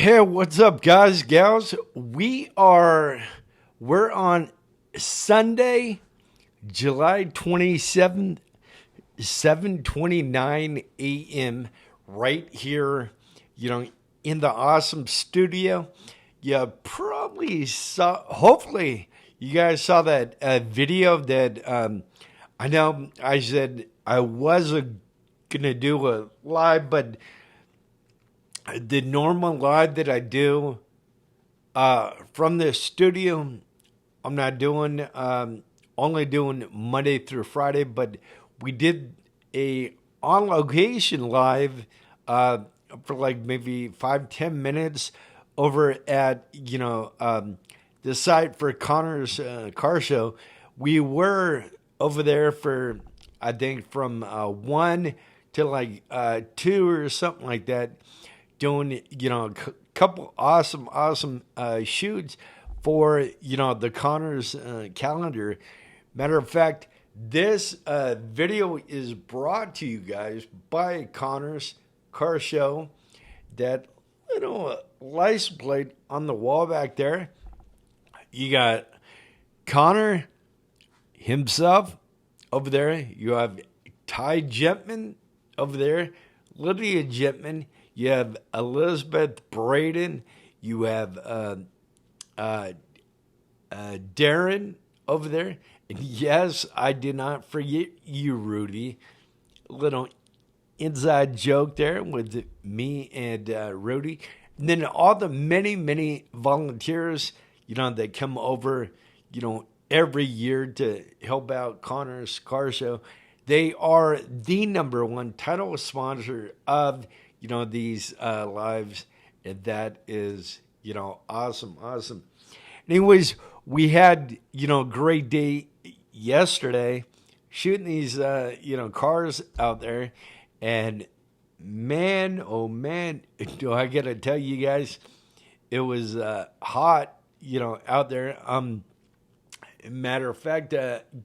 Hey, what's up, guys, gals? We're on Sunday, July 27th, 7:29 a.m. right here, in the awesome studio. You probably saw, hopefully, you guys saw that video that I know I said I wasn't going to do a live, but the normal live that I do from the studio, I'm not doing, only doing Monday through Friday, but we did a on location live for like maybe 5-10 minutes over at, the site for Connor's car show. We were over there for, I think, from 1 to like 2 or something like that, doing, a couple awesome shoots for, the Connors calendar. Matter of fact, this video is brought to you guys by Connor's Car Show. That little license plate on the wall back there. You got Connor himself over there. You have Ty Gentman over there. Lydia Gentman. You have Elizabeth Braden. You have Darren over there. And yes, I did not forget you, Rudy. Little inside joke there with me and Rudy. And then all the many volunteers, that come over, every year to help out Connor's Car Show. They are the number one title sponsor of, these lives. And that is, awesome. Anyways, we had, a great day yesterday shooting these, cars out there. And man, oh man, do I got to tell you guys, it was hot, out there. Matter of fact,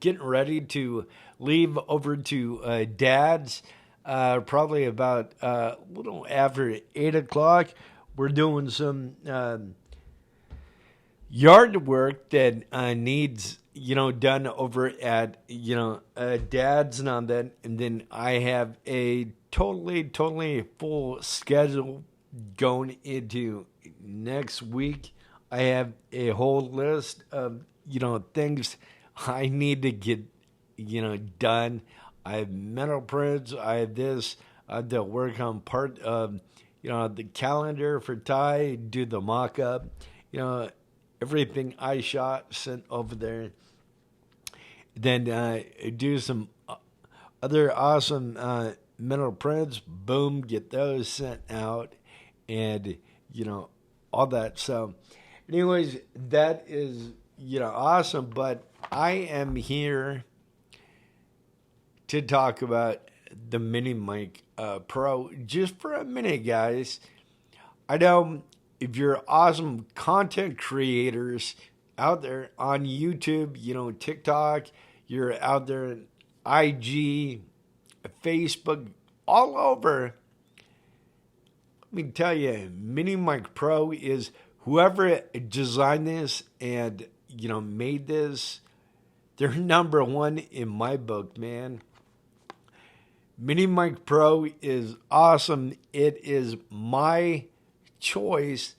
getting ready to leave over to Dad's, probably about a little after 8 o'clock. We're doing some yard work that needs, done over at, Dad's and all that. And then I have a totally full schedule going into next week. I have a whole list of, things I need to get, done. I have metal prints. I have this. I have to work on part of, the calendar for Ty, do the mock-up, everything I shot, sent over there. Then do some other awesome metal prints. Boom, get those sent out, and, all that. So, anyways, that is, awesome. But I am here to talk about the Mini Mic Pro just for a minute, guys. I know if you're awesome content creators out there on YouTube, TikTok, you're out there in IG, Facebook, all over. Let me tell you, Mini Mic Pro is whoever designed this and, made this, they're number one in my book, man. Mini Mic Pro is awesome. It is my choice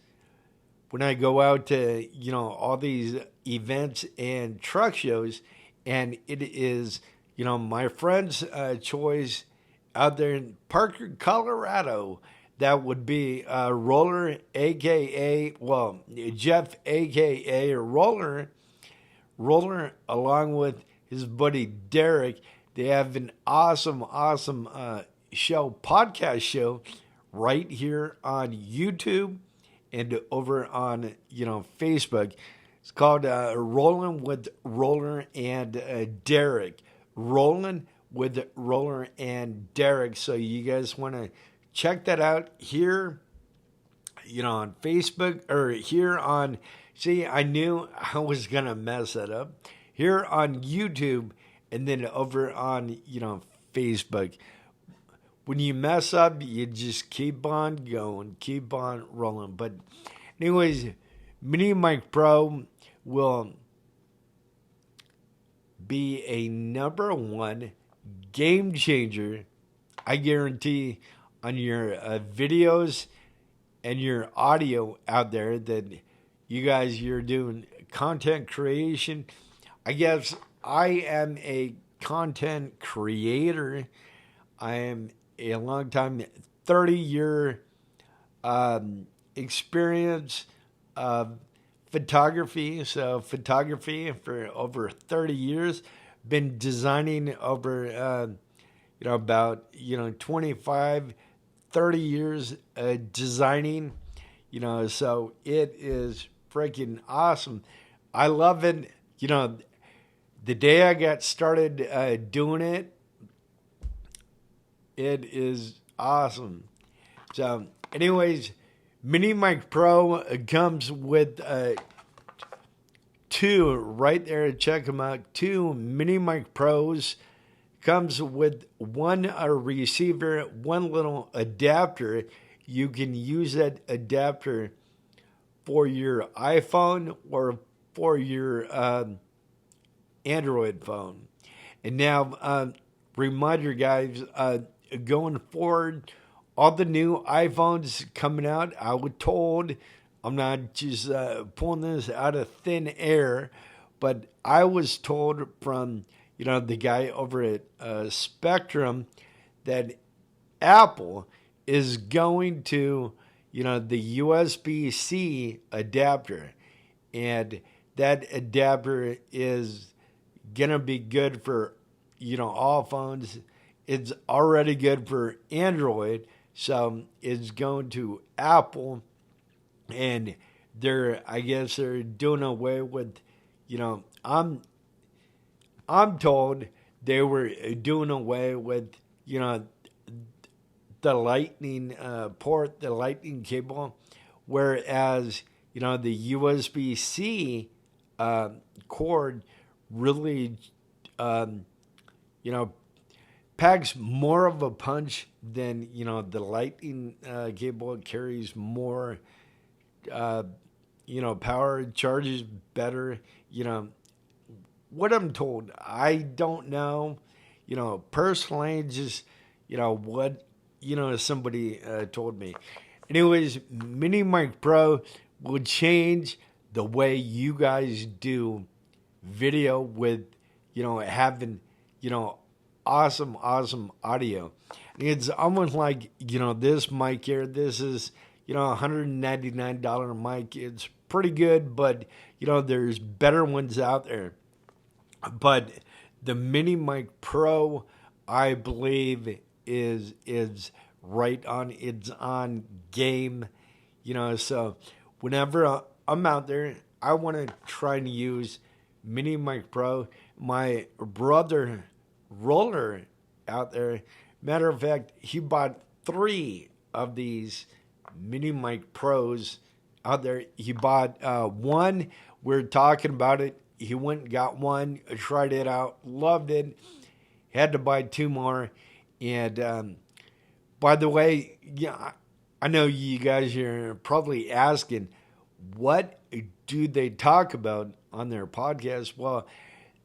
when I go out to, all these events and truck shows. And it is, my friend's choice out there in Parker, Colorado. That would be Roller, a.k.a., Jeff, a.k.a. Roller, along with his buddy Derek. They have an awesome podcast show right here on YouTube and over on, Facebook. It's called Rolling with Roller and Derek. Rolling with Roller and Derek. So you guys want to check that out here, on Facebook, or here on, I knew I was going to mess that up. Here on YouTube, and then over on, Facebook. when you mess up, you just keep on going, keep on rolling. But anyways, Mini Mic Pro will be a number one game changer, I guarantee, on your videos and your audio out there that you guys, you're doing content creation. I guess I am a content creator. I am a long time, 30-year experience of photography. So photography for over 30 years. Been designing over, about, 25, 30 years designing, so it is freaking awesome. I love it. The day I got started doing it, it is awesome. So anyways, Mini Mic Pro comes with two right there. Check them out. Two Mini Mic Pros. Comes with one receiver, one little adapter. You can use that adapter for your iPhone or for your Android phone. And now, reminder, guys, going forward, all the new iPhones coming out, I was told, I'm not just pulling this out of thin air, but I was told from the guy over at Spectrum that Apple is going to, the USB-C adapter. And that adapter is going to be good for, all phones. It's already good for Android. So it's going to Apple. And I guess they're doing away with, I'm told they were doing away with, the lightning port, the lightning cable, whereas, the USB-C cord really, packs more of a punch than, the lightning cable. It carries more, power, charges better, what I'm told. I don't know, personally, just, what, somebody told me. Anyways, Mini Mic Pro will change the way you guys do video with, having, awesome audio. It's almost like, this mic here, this is, $199 mic. It's pretty good, but, there's better ones out there. But the Mini Mic Pro, I believe, is right on. It's on game, So whenever I'm out there, I want to try to use Mini Mic Pro. My brother Roller out there, matter of fact, he bought 3 of these Mini Mic Pros out there. He bought one. We're talking about it. He went and got one, tried it out, loved it, had to buy 2 more. And by the way, I know you guys are probably asking, what do they talk about on their podcast? Well,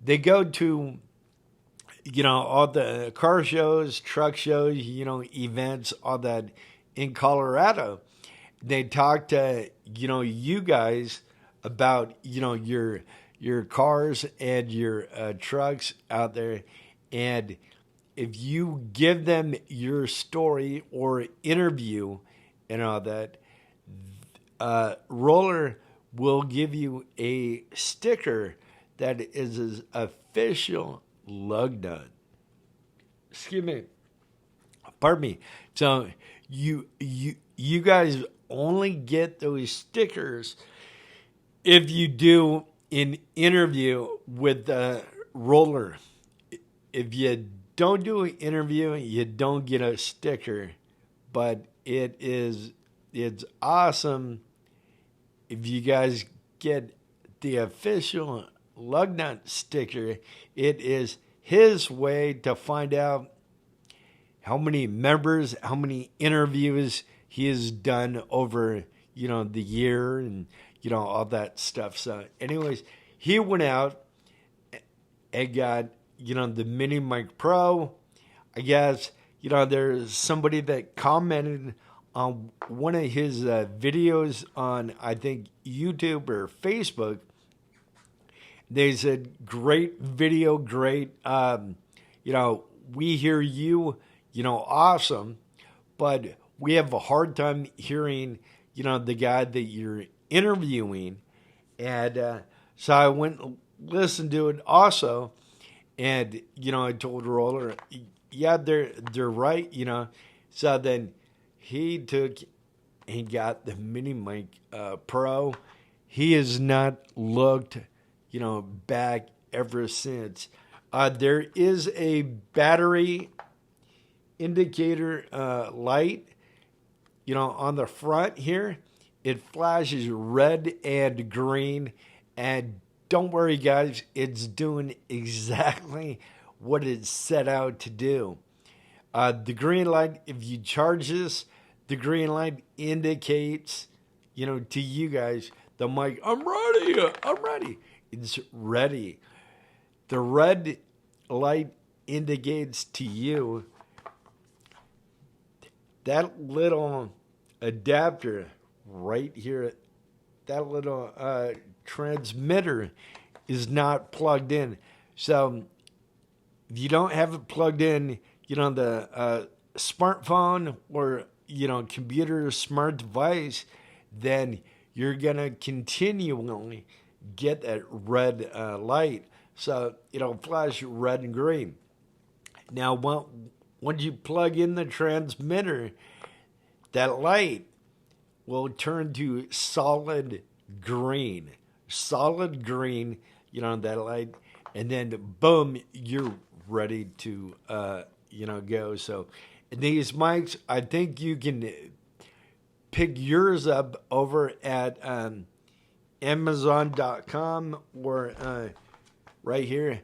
they go to, all the car shows, truck shows, events, all that in Colorado. They talk to, you guys about, your cars and your trucks out there. And if you give them your story or interview and all that, Roller will give you a sticker that is his official lug nut. Excuse me. Pardon me. So you guys only get those stickers if you do an interview with Roller. If you don't do an interview, you don't get a sticker. But it's awesome if you guys get the official lug nut sticker. It is his way to find out, how many members, how many interviews he has done over, the year and, all that stuff. So anyways, he went out and got, the Mini Mic Pro. I guess, there's somebody that commented on one of his videos on, I think, YouTube or Facebook. They said, great video, great, we hear you, awesome, but we have a hard time hearing, the guy that you're interviewing. And so I went and listened to it also. And, I told Roller, yeah, they're right, So then he got the Mini Mic Pro. He has not looked, back ever since. There is a battery indicator light, on the front here. It flashes red and green, and don't worry, guys, it's doing exactly what it's set out to do. The green light, if you charge this, the green light indicates, to you guys, the mic, I'm ready. It's ready. The red light indicates to you that little adapter right here, that little transmitter is not plugged in. So if you don't have it plugged in, the smartphone or, computer smart device, then you're going to continually get that red light. So it'll flash red and green. Now, once you plug in the transmitter, that light will turn to solid green. Solid green, that light. And then, boom, you're ready to, go. So these mics, I think you can pick yours up over at Amazon.com or right here.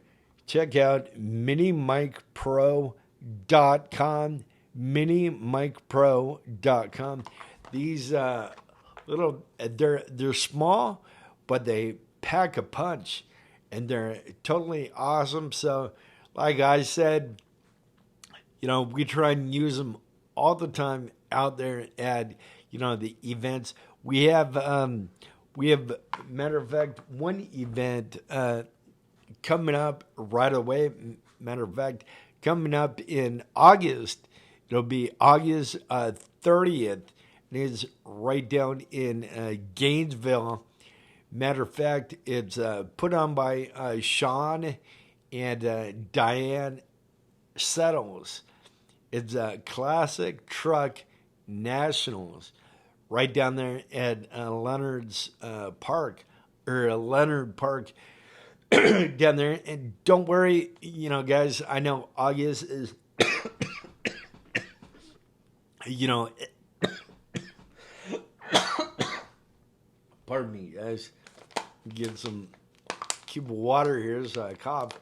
Check out minimicpro.com, minimicpro.com. These little, they're small, but they pack a punch, and they're totally awesome. So, like I said, we try and use them all the time out there at, the events. We have, matter of fact, one event coming up right away. Matter of fact, coming up in August. It'll be August 30th. And it's right down in Gainesville. Matter of fact, it's put on by Sean and Diane Settles. It's Classic Truck Nationals right down there at Leonard's Park, or Leonard Park down there. And don't worry, guys, I know August is, pardon me, guys. Get some cube of water here so I cough.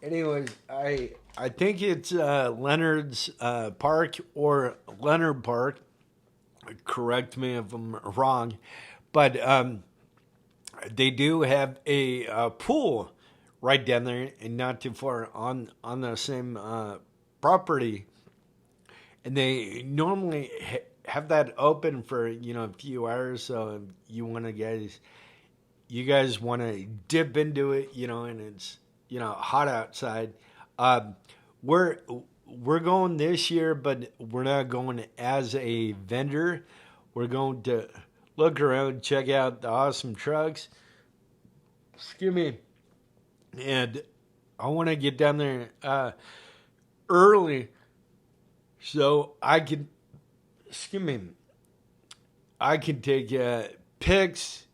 Anyways, I think it's Leonard's Park or Leonard Park. Correct me if I'm wrong, but they do have a pool right down there, and not too far on the same property. And they normally have that open for a few hours. So if you guys want to dip into it, and it's hot outside. We're going this year, but we're not going as a vendor. We're going to look around, check out the awesome trucks. Excuse me. And I want to get down there early so I can take pics,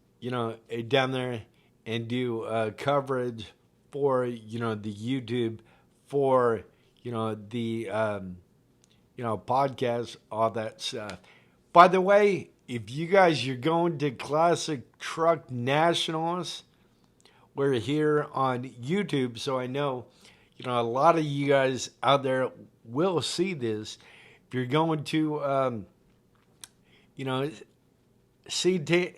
down there and do coverage for, the YouTube, for, the, podcast, all that stuff. By the way, if you guys, you're going to Classic Truck Nationals, we're here on YouTube, so I know, a lot of you guys out there will see this. If you're going to, CTN,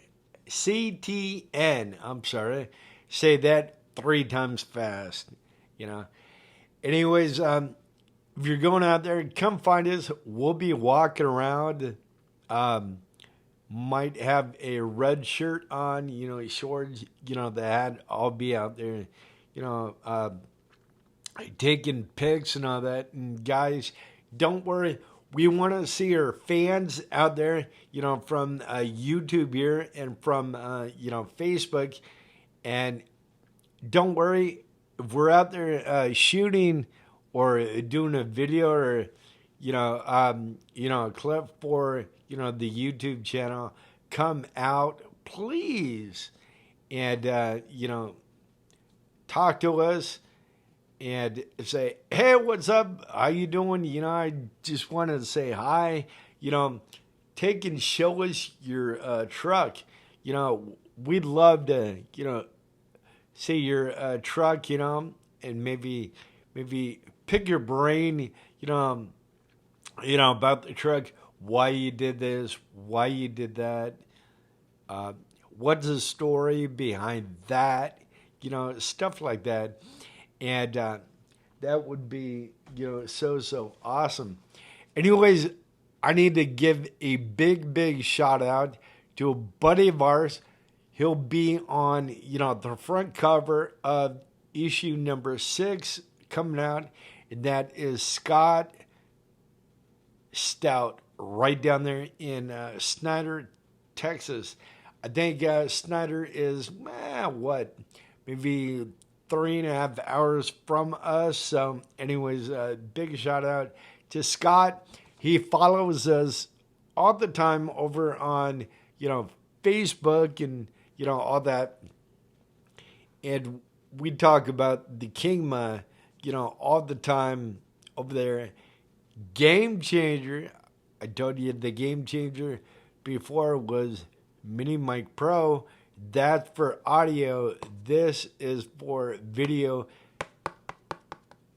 I'm sorry, say that 3 times fast, Anyways, if you're going out there, come find us. We'll be walking around. Might have a red shirt on, shorts, the hat. I'll be out there, taking pics and all that. And guys, don't worry. We want to see our fans out there, from YouTube here and from, Facebook. And don't worry, if we're out there shooting or doing a video or, a clip for, the YouTube channel, come out, please. And, talk to us and say, hey, what's up? How you doing? I just wanted to say hi. Take and show us your truck. We'd love to, see your truck, and maybe pick your brain, about the truck, why you did this, why you did that, what's the story behind that, stuff like that. And that would be, so awesome. Anyways, I need to give a big shout out to a buddy of ours. He'll be on, the front cover of issue number 6 coming out, and that is Scott Stout, right down there in Snyder, Texas. I think Snyder is, maybe 3.5 hours from us. So anyways, big shout out to Scott. He follows us all the time over on, Facebook and, all that. And we talk about the Kingma, all the time over there. Game changer. I told you the game changer before was Mini Mic Pro. That's for audio. This is for video.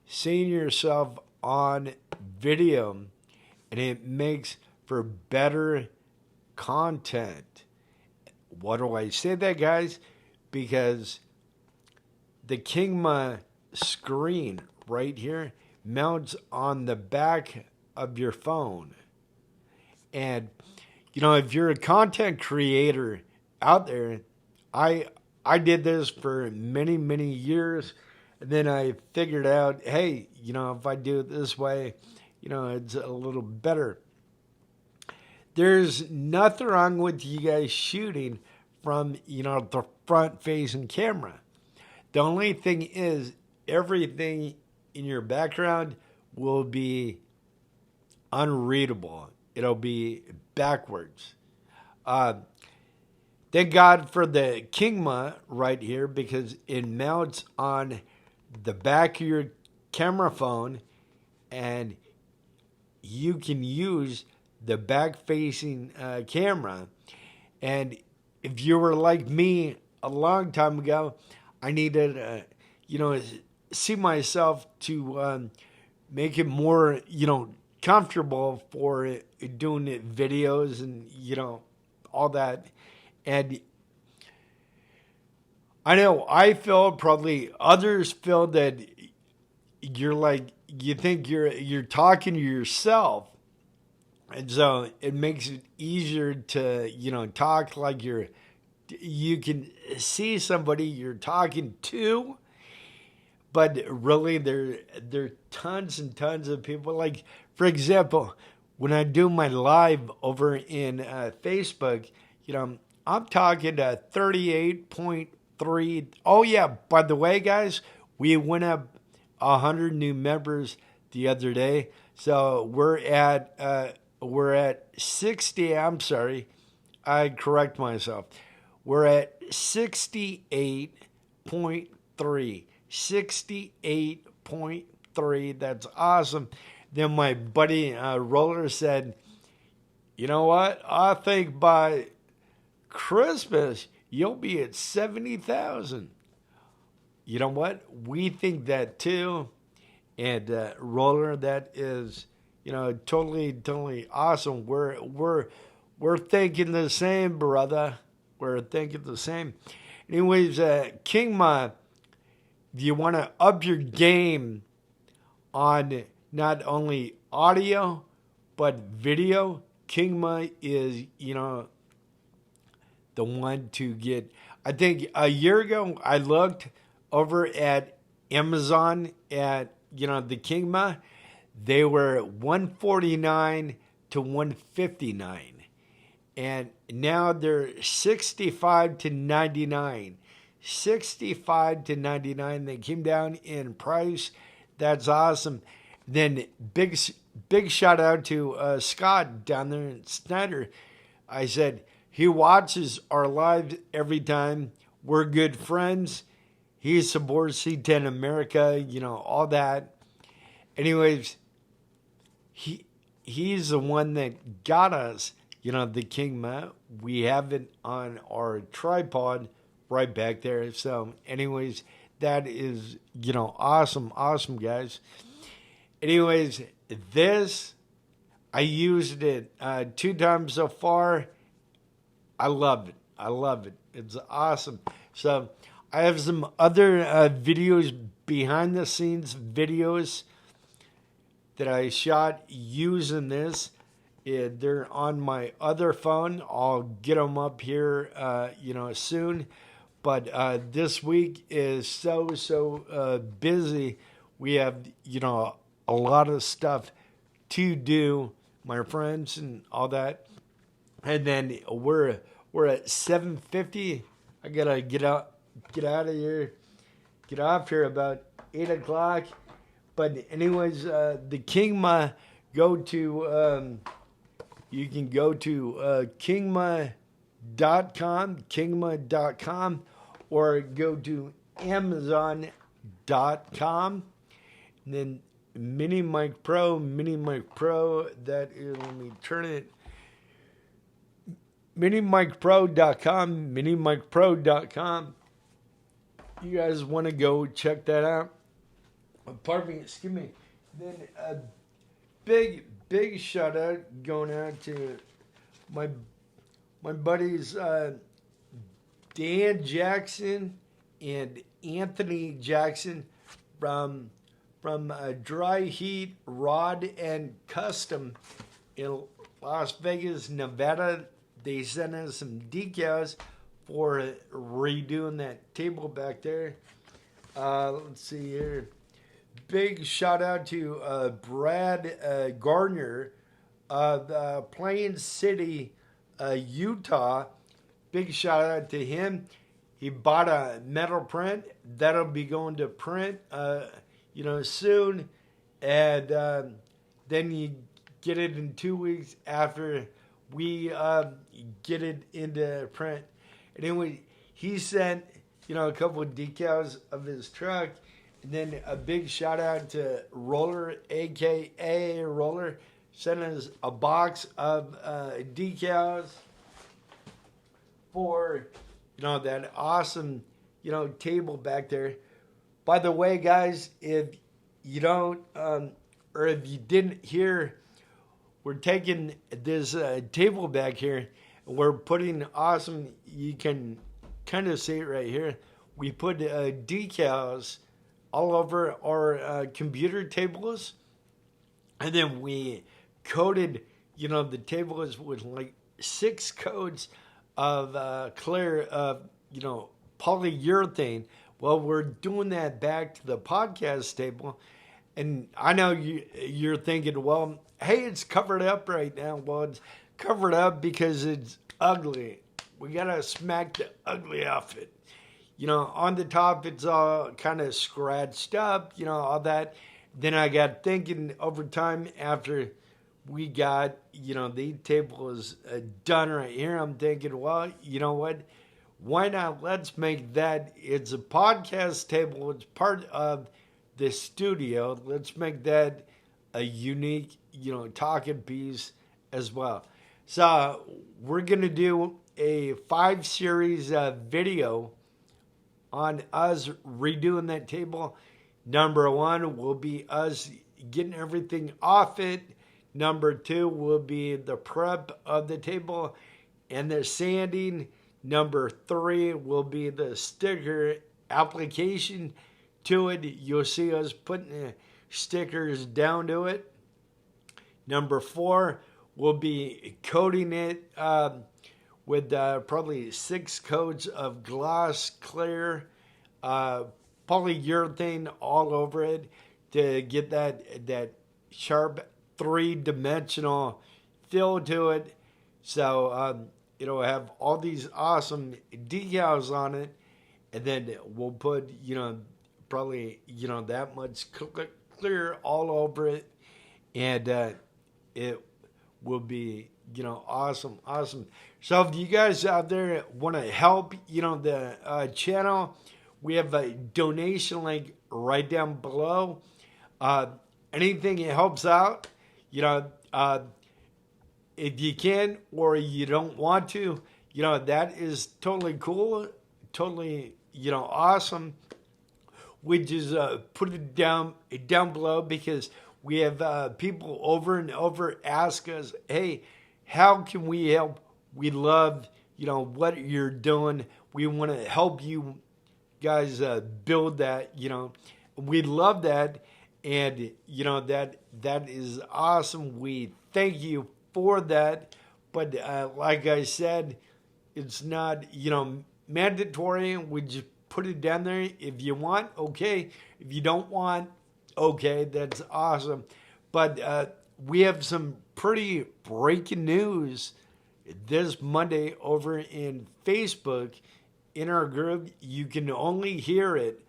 Seeing yourself on video. And it makes for better content. Why do I say that, guys? Because the Kingma screen right here mounts on the back of your phone. And, if you're a content creator out there, I did this for many years. And then I figured out, hey, if I do it this way, it's a little better. There's nothing wrong with you guys shooting from, the front-facing camera. The only thing is, everything in your background will be unreadable. It'll be backwards. Thank God for the Kingma right here, because it mounts on the back of your camera phone, and you can use the back-facing camera. And if you were like me a long time ago, I needed, see myself to make it more, comfortable for doing videos and, all that. And I know I feel, probably others feel, that you're like, you think you're talking to yourself. And so it makes it easier to, talk like you can see somebody you're talking to. But really, there are tons and tons of people. Like, for example, when I do my live over in Facebook, I'm talking to 38.3. Oh, yeah, by the way, guys, we went up 100 new members the other day. So we're at 60. I'm sorry, I correct myself. We're at 68.3. 68.3. That's awesome. Then my buddy Roller said, you know what? I think by Christmas you'll be at 70,000. you know what? We think that too. And Roller, that is, totally awesome. We're thinking the same, brother. We're thinking the same. Anyways, King Ma, if you want to up your game on not only audio but video, King Ma is, the one to get. I think a year ago I looked over at Amazon at the Kingma. They were 149 to 159, and now they're 65 to 99. 65 to 99. They came down in price. That's awesome. Then big shout out to Scott down there in Snyder. I said he watches our lives every time. We're good friends. He supports C10 America, all that. Anyways, he's the one that got us, the King Ma. We have it on our tripod right back there. So, anyways, that is, awesome, guys. Anyways, this, I used it 2 times so far. I love it. It's awesome. So, I have some other videos, behind the scenes videos that I shot using this. They're on my other phone. I'll get them up here, soon. But this week is so busy. We have, a lot of stuff to do, my friends, and all that. And then we're at 7:50. I gotta get out of here, get off here about 8 o'clock. But anyways, the Kingma, go to you can go to kingma.com, or go to amazon.com. And then Mini Mic Pro, that is, let me turn it, minimicpro.com. You guys want to go check that out? Pardon me, excuse me. Then a big shout out going out to my buddies Dan Jackson and Anthony Jackson from Dry Heat Rod and Custom in Las Vegas, Nevada. They sent us some decals for redoing that table back there. Let's see here. Big shout out to Brad Gardner of Plain City, Utah. Big shout out to him. He bought a metal print that'll be going to print, soon, and then you get it in 2 weeks after we get it into print. Anyway, he sent a couple of decals of his truck. And then a big shout out to Roller, aka Roller, sent us a box of decals for that awesome table back there. By the way, guys, if you don't or if you didn't hear, we're taking this table back here and we're putting awesome. You can kind of see it right here. We put decals all over our computer tables, and then we coated, the tables with like 6 coats of clear, polyurethane. Well, we're doing that back to the podcast table, and I know you're thinking, well, hey, it's covered up right now. Well, it's covered up because it's ugly. We gotta smack the ugly off it. On the top, it's all kind of scratched up, all that. Then I got thinking over time after we got, the table is done right here. I'm thinking, well, you know what? Why not? Let's make that. It's a podcast table. It's part of the studio. Let's make that a unique, talking piece as well. So we're going to do a 5 series video on us redoing that table. Number one will be us getting everything off it. Number two will be the prep of the table and the sanding. Number three will be the sticker application to it. You'll see us putting the stickers down to it. Number four will be coating it with probably 6 coats of gloss clear polyurethane all over it to get that sharp 3-dimensional feel to it. So it'll have all these awesome decals on it, and then we'll put probably that much clear all over it, and it will be awesome. So if you guys out there want to help the channel, we have a donation link right down below. Anything that helps out, if you can or you don't want to, that is totally cool, totally awesome. We just put it down below because we have people over and over ask us, hey, how can we help? We love, what you're doing. We want to help you guys build that, We love that. And, that is awesome. We thank you for that. But like I said, it's not, mandatory. We just put it down there. If you want, okay. If you don't want, okay, that's awesome. But we have some pretty breaking news this Monday over in Facebook in our group. You can only hear it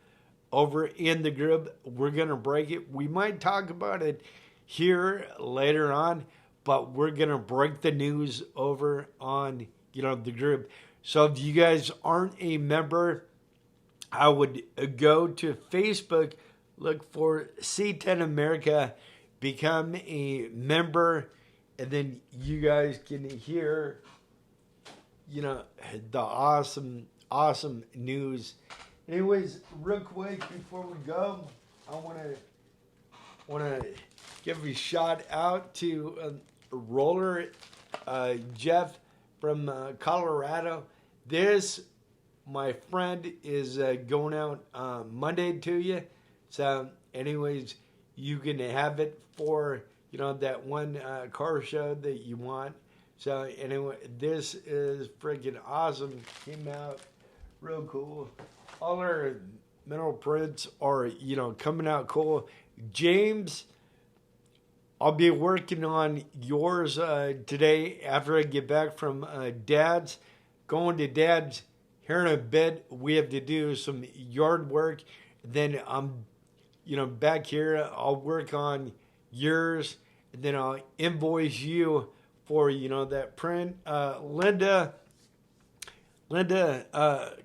over in the group. We're going to break it. We might talk about it here later on, but we're going to break the news over on, the group. So if you guys aren't a member, I would go to Facebook, look for C10 America, become a member, and then you guys can hear, the awesome news. Anyways, real quick before we go, I want to give a shout out to Roller Jeff from Colorado. This, my friend, is going out Monday to you. So, anyways, you can have it for that one car show that you want. So anyway, this is freaking awesome. Came out real cool. All our metal prints are, coming out cool. James, I'll be working on yours today after I get back from Dad's. Going to Dad's here in a bit. We have to do some yard work. Then I'm, back here. I'll work on yours. And then I'll invoice you for, that print. Linda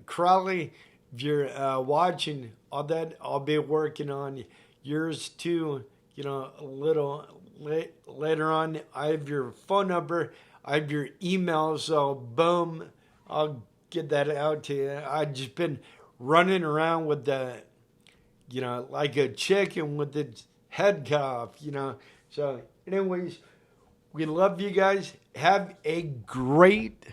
Crowley, if you're watching all that, I'll be working on yours too, a little later on. I have your phone number. I have your email. So, boom, I'll get that out to you. I've just been running around with the, like a chicken with its head cut off, So, anyways, we love you guys. Have a great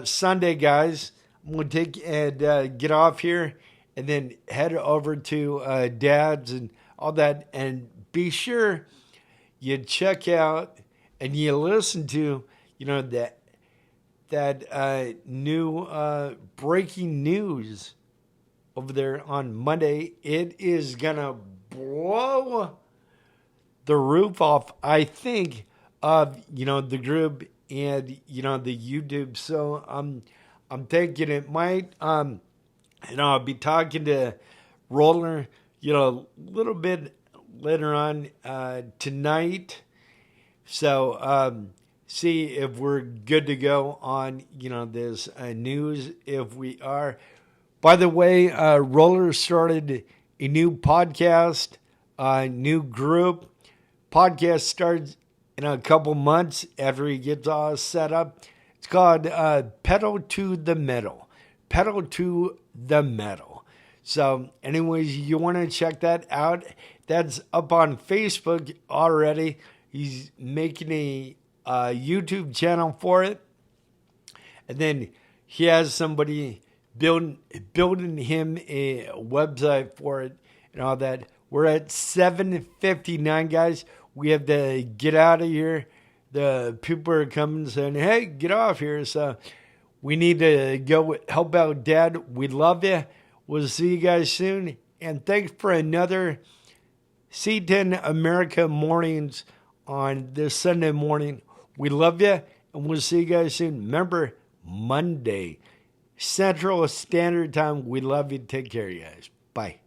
Sunday, guys. I'm going to take and get off here and then head over to Dad's and all that. And be sure you check out and you listen to, that new breaking news over there on Monday. It is going to blow the roof off, I think, of, the group and, the YouTube. So I'm thinking it might, I'll be talking to Roller, a little bit later on tonight. So see if we're good to go on, this news. If we are. By the way, Roller started a new podcast, new group. Podcast starts in a couple months after he gets all set up. It's called Pedal to the Metal. pedal to the metal. So anyways, you want to check that out. That's up on Facebook already. He's making a YouTube channel for it. And then he has somebody building him a website for it and all that. We're at 7:59, guys. We have to get out of here. The people are coming saying, hey, get off here. So we need to go help out Dad. We love you. We'll see you guys soon. And thanks for another C10 America Mornings on this Sunday morning. We love you, and we'll see you guys soon. Remember, Monday, Central Standard Time. We love you. Take care, you guys. Bye.